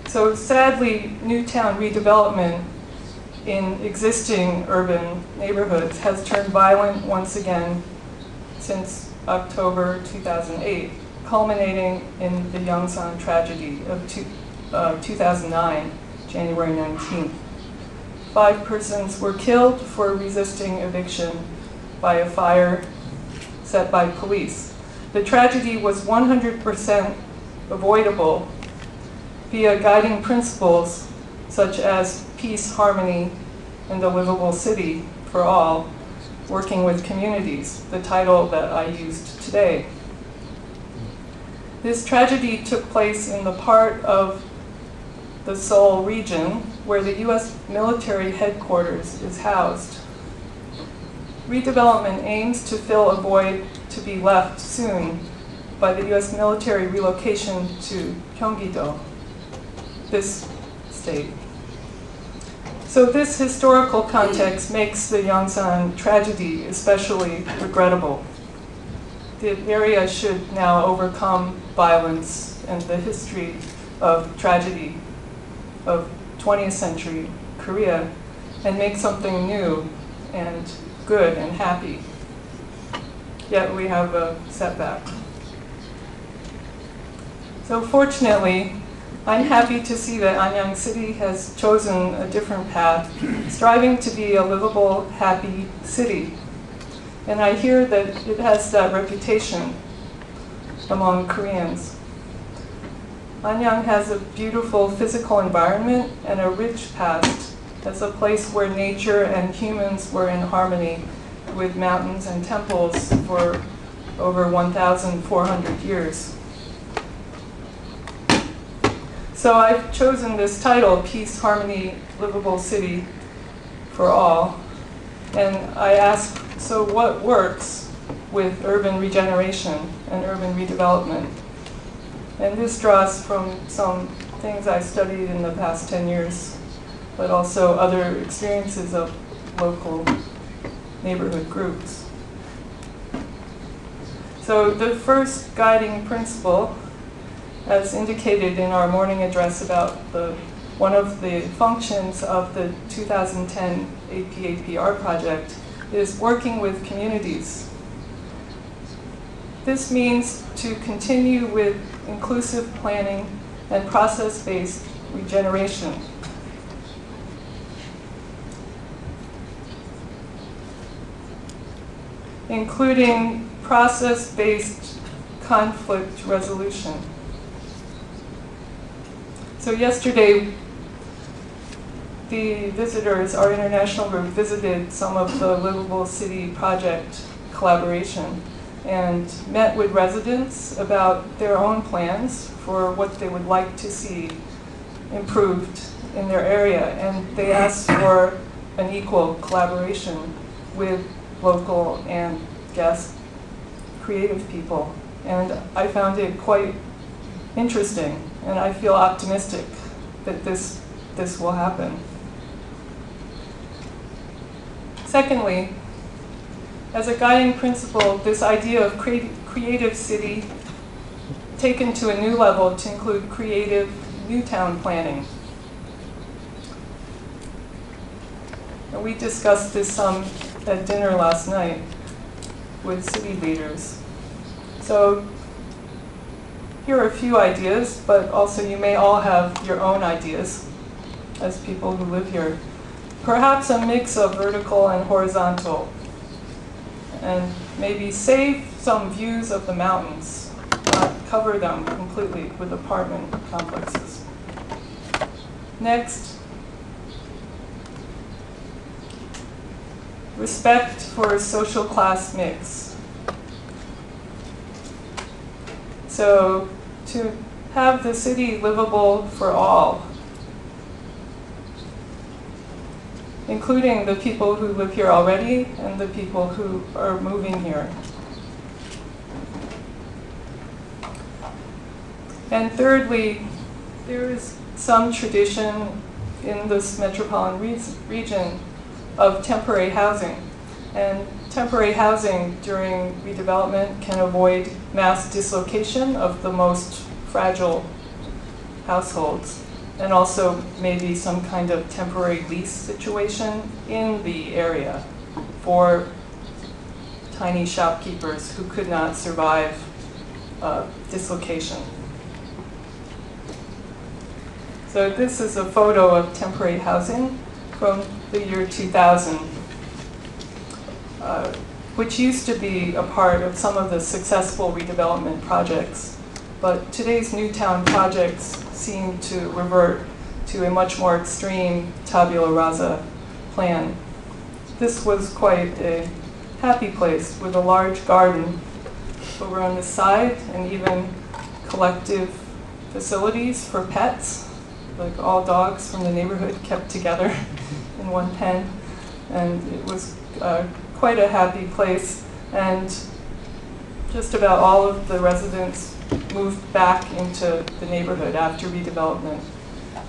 So sadly, new town redevelopment in existing urban neighborhoods has turned violent once again since October 2008, culminating in the Yongsan tragedy of 2009, January 19th. 5 persons were killed for resisting eviction by a fire set by police. The tragedy was 100% avoidable via guiding principles such as peace, harmony, and a livable city for all, working with communities, the title that I used today. This tragedy took place in the part of the Seoul region where the US military headquarters is housed. Redevelopment aims to fill a void to be left soon by the US military relocation to Gyeonggi-do, this state. So this historical context makes the Yongsan tragedy especially regrettable. The area should now overcome violence and the history of tragedy of 20th century Korea and make something new and good and happy. Yet we have a setback. So fortunately, I'm happy to see that Anyang City has chosen a different path, striving to be a livable, happy city. And I hear that it has that reputation among Koreans. Anyang has a beautiful physical environment and a rich past as a place where nature and humans were in harmony with mountains and temples for over 1,400 years. So I've chosen this title, Peace, Harmony, Livable City for All. And I ask, so what works with urban regeneration and urban redevelopment? And this draws from some things I studied in the past 10 years, but also other experiences of local neighborhood groups. So the first guiding principle, as indicated in our morning address about one of the functions of the 2010 APAPR project, is working with communities. This means to continue with inclusive planning and process-based regeneration. Including process-based conflict resolution. So yesterday, the visitors, our international group, visited some of the Livable City project collaboration and met with residents about their own plans for what they would like to see improved in their area. And they asked for an equal collaboration with local and guest creative people. And I found it quite interesting, and I feel optimistic that this will happen. Secondly, as a guiding principle, this idea of creative city taken to a new level to include creative new town planning. And we discussed this some at dinner last night with city leaders. So here are a few ideas, but also you may all have your own ideas as people who live here. Perhaps a mix of vertical and horizontal, and maybe save some views of the mountains, not cover them completely with apartment complexes. Next, respect for social class mix. So to have the city livable for all, including the people who live here already and the people who are moving here. And thirdly, there is some tradition in this metropolitan region of temporary housing. And temporary housing during redevelopment can avoid mass dislocation of the most fragile households. and also maybe some kind of temporary lease situation in the area for tiny shopkeepers who could not survive dislocation. So this is a photo of temporary housing from the year 2000, which used to be a part of some of the successful redevelopment projects. But today's Newtown projects seem to revert to a much more extreme tabula rasa plan. This was quite a happy place with a large garden over on the side and even collective facilities for pets, like all dogs from the neighborhood kept together in one pen. And it was quite a happy place. And just about all of the residents moved back into the neighborhood after redevelopment,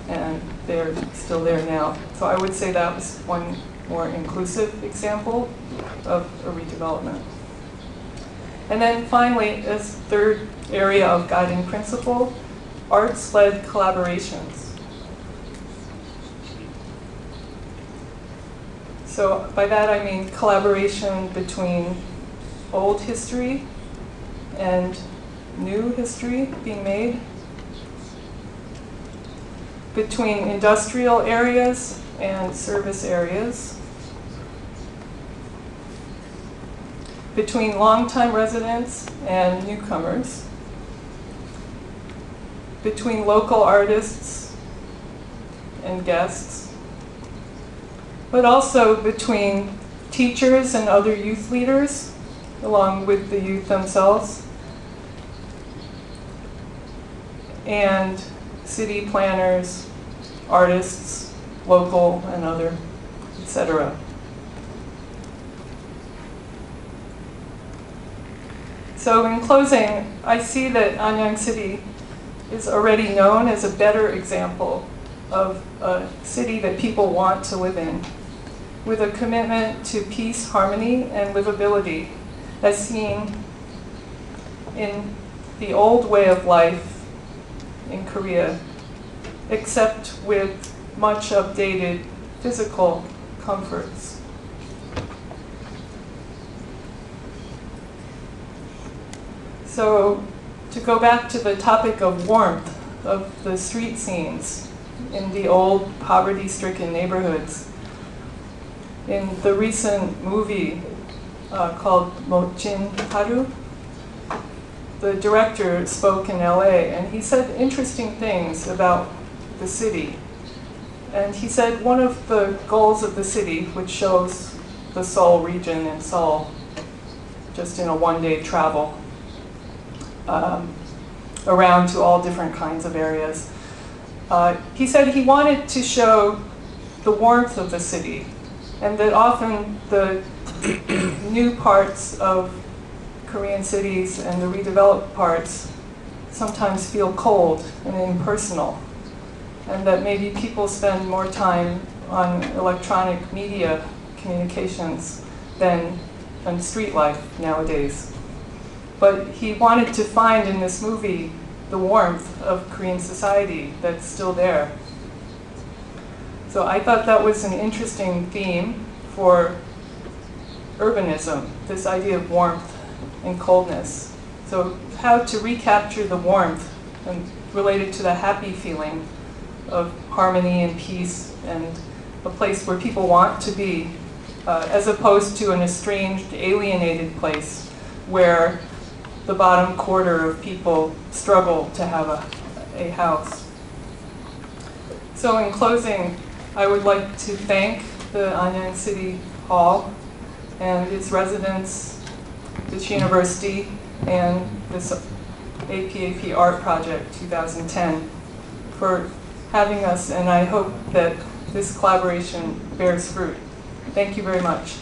and they're still there now. So I would say that was one more inclusive example of a redevelopment. And then finally, as third area of guiding principle, arts-led collaborations. So by that I mean collaboration between old history and new history being made, between industrial areas and service areas, between longtime residents and newcomers, between local artists and guests, but also between teachers and other youth leaders, along with the youth themselves, and city planners, artists, local and other, etc. So in closing, I see that Anyang City is already known as a better example of a city that people want to live in, with a commitment to peace, harmony, and livability, as seen in the old way of life in Korea, except with much updated physical comforts. So to go back to the topic of warmth of the street scenes in the old poverty-stricken neighborhoods, in the recent movie called Mochin Haru, the director spoke in LA, and he said interesting things about the city. And he said one of the goals of the city, which shows the Seoul region in Seoul, just in a one-day travel around to all different kinds of areas. He said he wanted to show the warmth of the city, and that often the new parts of Korean cities and the redeveloped parts sometimes feel cold and impersonal, and that maybe people spend more time on electronic media communications than on street life nowadays. But he wanted to find in this movie the warmth of Korean society that's still there. So I thought that was an interesting theme for urbanism, this idea of warmth and coldness. So how to recapture the warmth and relate it to the happy feeling of harmony and peace and a place where people want to be, as opposed to an estranged, alienated place where the bottom quarter of people struggle to have a house. So in closing, I would like to thank the Anyang City Hall and its residents, this university, and this APAP Art Project 2010 for having us, and I hope that this collaboration bears fruit. Thank you very much.